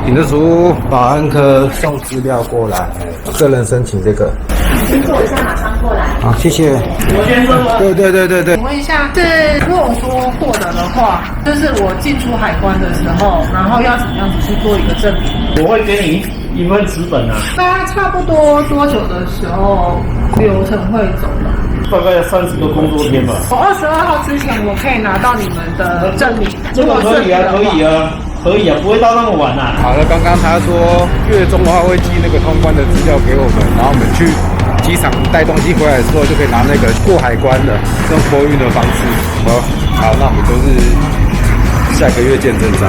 领的书，保安科送资料过来，个人申请这个。请坐一下，马上过来。好，谢谢。罗先生吗？对。请问一下，是如果说获得的话，就是我进出海关的时候，然后要怎么样子去做一个证明？我会给你一份纸本啊，大概差不多多久的时候流程会走呢？大概30个工作天吧。我22号之前我可以拿到你们的证明，这个可以啊，可以啊，不会到那么晚啊。好了，刚刚他说月中的话会寄那个通关的资料给我们，然后我们去机场带东西回来的时候就可以拿那个过海关的，用托运的方式。好，那我们就是下个月见证章。